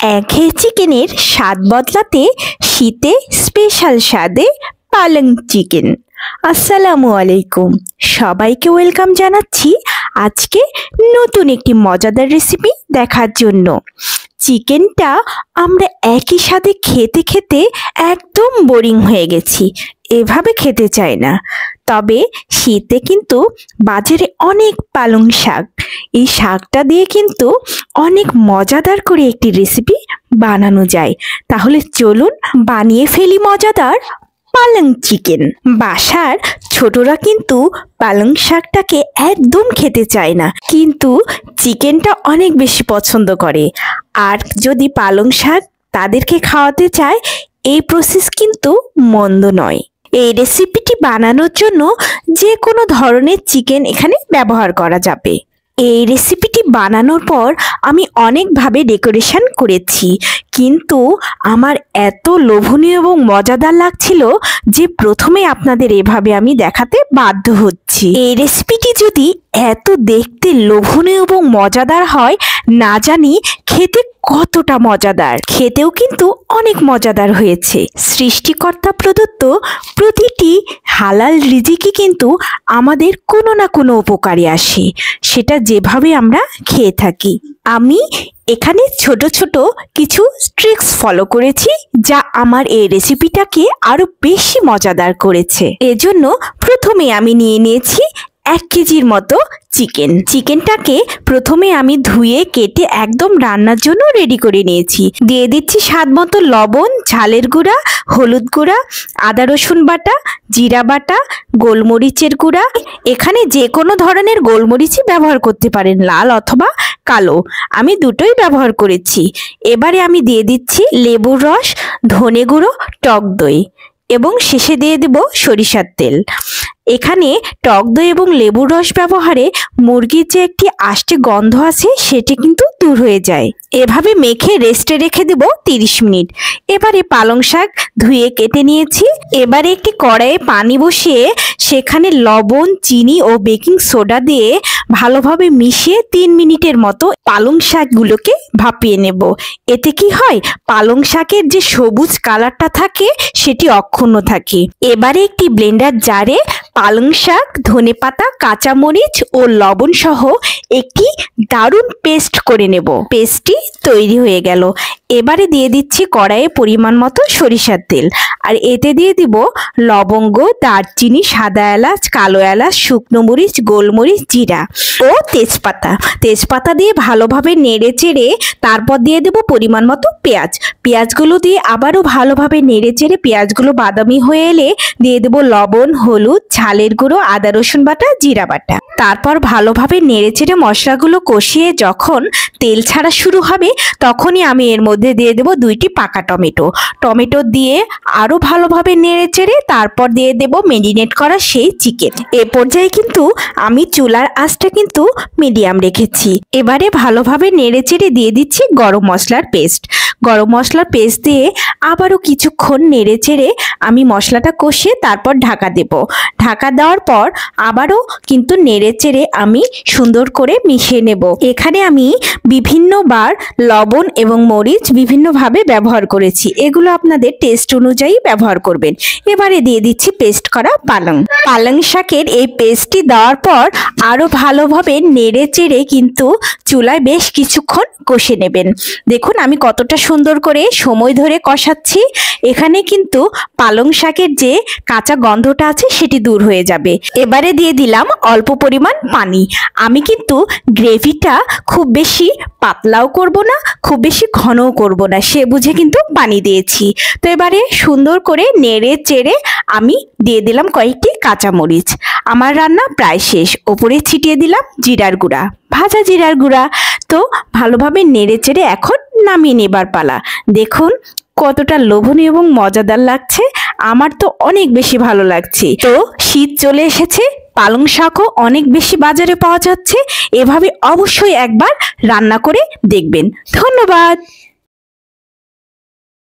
একঘেয়ে চিকেনের স্বাদ বদলাতে শীতে স্পেশাল স্বাদে পালং চিকেন। আসসালামু আলাইকুম, সবাইকে ওয়েলকাম জানাচ্ছি আজকে নতুন একটি মজাদার রেসিপি দেখার জন্য। চিকেনটা আমরা একই সাথে খেতে খেতে একদম বোরিং হয়ে গেছি, এভাবে খেতে চাই না। তবে শীতে কিন্তু বাজারে অনেক পালং শাক, এই শাকটা দিয়ে কিন্তু অনেক মজাদার করে একটি রেসিপি বানানো যায়। তাহলে চলুন বানিয়ে ফেলি মজাদার পালং চিকেন। বাসার ছোটরা কিন্তু পালং শাকটাকে একদম খেতে চায় না, কিন্তু চিকেনটা অনেক বেশি পছন্দ করে। আর যদি পালং শাক তাদেরকে খাওয়াতে চায়, এই প্রসেস কিন্তু মন্দ নয়। এই রেসিপিটি বানানোর জন্য যে কোনো ধরনের চিকেন এখানে ব্যবহার করা যাবে। এই রেসিপিটি বানানোর পর আমি অনেকভাবে ডেকোরেশন করেছি, কিন্তু আমার এত লোভনীয় এবং মজাদার লাগছিল যে প্রথমে আপনাদের এভাবে আমি দেখাতে বাধ্য হচ্ছি। এই রেসিপিটি যদি এত দেখতে লোভনীয় এবং মজাদার হয়, না জানি খেতে কতটা মজাদার। খেতেও কিন্তু অনেক মজাদার হয়েছে। সৃষ্টিকর্তা প্রদত্ত প্রতিটি হালাল রিজিকই কিন্তু আমাদের কোনো না কোনো উপকারে আসে, সেটা যেভাবে আমরা খেয়ে থাকি। আমি এখানে ছোট ছোট কিছু ট্রিক্স ফলো করেছি, যা আমার এই রেসিপিটাকে আরো বেশি মজাদার করেছে। এজন্য প্রথমে আমি নিয়ে নিয়েছি 1 কেজির মতো চিকেনটাকে প্রথমে আমি ধুয়ে কেটে একদম রান্নার জন্য রেডি করে নিয়েছি। দিয়ে দিচ্ছি স্বাদ মতো লবণ, ঝালের গুঁড়া, হলুদ গুঁড়া, আদা রসুন বাটা, জিরা বাটা, গোলমরিচের গুঁড়া। এখানে যে কোনো ধরনের গোলমরিচই ব্যবহার করতে পারেন, লাল অথবা কালো, আমি দুটোই ব্যবহার করেছি। এবারে আমি দিয়ে দিচ্ছি লেবুর রস, ধনে গুঁড়ো, টক দই এবং শেষে দিয়ে দেব সরিষার তেল। এখানে টক দই এবং লেবুর রস ব্যবহারে মুরগির যে একটি আষ্টে গন্ধ আছে সেটি কিন্তু দূর হয়ে যায়। এভাবে মেখে রেস্টে রেখে দেব 30 মিনিট। এবারে পালং শাক ধুয়ে কেটে নিয়েছি। এবারে একটি কড়াইয়ে পানি বসিয়ে সেখানে লবণ, চিনি ও বেকিং সোডা দিয়ে ভালোভাবে মিশিয়ে 3 মিনিটের মতো পালং শাকগুলোকে ভাপিয়ে নেব। এতে কি হয়, পালং শাকের যে সবুজ কালারটা থাকে সেটি অক্ষুণ্ণ থাকে। এবারে একটি ব্লেন্ডার জারে পালং শাক, ধনেপাতা, কাঁচামরিচ ও লবণ সহ একটি দারুণ পেস্ট করে নেব। পেস্টটি তৈরি হয়ে গেল। এবারে দিয়ে দিচ্ছি কড়াইয়ে পরিমাণ মতো সরিষার তেল, আর এতে দিয়ে দিব লবঙ্গ, দারচিনি, সাদা এলাচ, কালো এলাচ, শুকনো মরিচ, গোলমরিচ, জিরা ও তেজপাতা দিয়ে ভালোভাবে নেড়ে চেড়ে তারপর দিয়ে দেব পরিমাণ মতো পেঁয়াজগুলো দিয়ে আবারও ভালোভাবে নেড়ে চেড়ে পেঁয়াজগুলো বাদামি হয়ে এলে দিয়ে দেব লবণ, হলুদ, ঝালের গুঁড়ো, আদা রসুন বাটা, জিরা বাটা। তারপর ভালোভাবে নেড়ে চেড়ে মশলাগুলো কষিয়ে যখন তেল ছাড়া শুরু হবে, তখনই আমি এর মধ্যে দিয়ে দেব 2টি পাকা টমেটো দিয়ে আরো ভালোভাবে নেড়ে চেড়ে তারপর দিয়ে দেব মেরিনেট করা সেই চিকেন। এ পর্যায়ে কিন্তু আমি চুলার আঁচটা কিন্তু মিডিয়াম রেখেছি। এবারে ভালোভাবে নেড়ে চেড়ে দিয়ে দিচ্ছি গরম মশলার পেস্ট দিয়ে আবারও কিছুক্ষণ নেড়ে চেড়ে আমি মশলাটা কষিয়ে তারপর ঢাকা দেব। ঢাকা দেওয়ার পর আবারও কিন্তু নেড়ে চেড়ে আমি সুন্দর করে মিশিয়ে নেব। এখানে আমি বিভিন্নবার লবণ এবং মরিচ বিভিন্নভাবে ব্যবহার করেছি, এগুলো আপনাদের টেস্ট অনুযায়ী ব্যবহার করবেন। এবারে দিয়ে দিচ্ছি পেস্ট করা পালং শাকের এই পেস্টটি দেওয়ার পর আরো ভালোভাবে নেড়ে চেড়ে কিন্তু চুলায় বেশ কিছুক্ষণ কষে নেবেন। দেখুন আমি কতটা সুন্দর করে সময় ধরে কষাচ্ছি। এখানে কিন্তু পালং শাকের যে কাঁচা গন্ধটা আছে সেটি দূর হয়ে যাবে। এবারে দিয়ে দিলাম অল্প পরিমাণ পানি। আমি কিন্তু গ্রেভিটা খুব বেশি পাতলাও করব না, খুব বেশি ঘনও করব না, সে বুঝে কিন্তু পানি দিয়েছি। তো এবারে সুন্দর করে নেড়ে চেড়ে আমি দিয়ে দিলাম কয়েকটি কাঁচামরিচ। আমার রান্না প্রায় শেষ। ওপরে ছিটিয়ে দিলাম ভাজা জিরার গুঁড়া। তো ভালোভাবে নেড়ে চেড়ে এখন নামিয়ে নেবার পালা। দেখুন কতটা লোভনীয় এবং মজাদার লাগছে, আমার তো অনেক বেশি ভালো লাগছে। তো শীত চলে এসেছে, পালং শাকও অনেক বেশি বাজারে পাওয়া যাচ্ছে। এভাবে অবশ্যই একবার রান্না করে দেখবেন। ধন্যবাদ।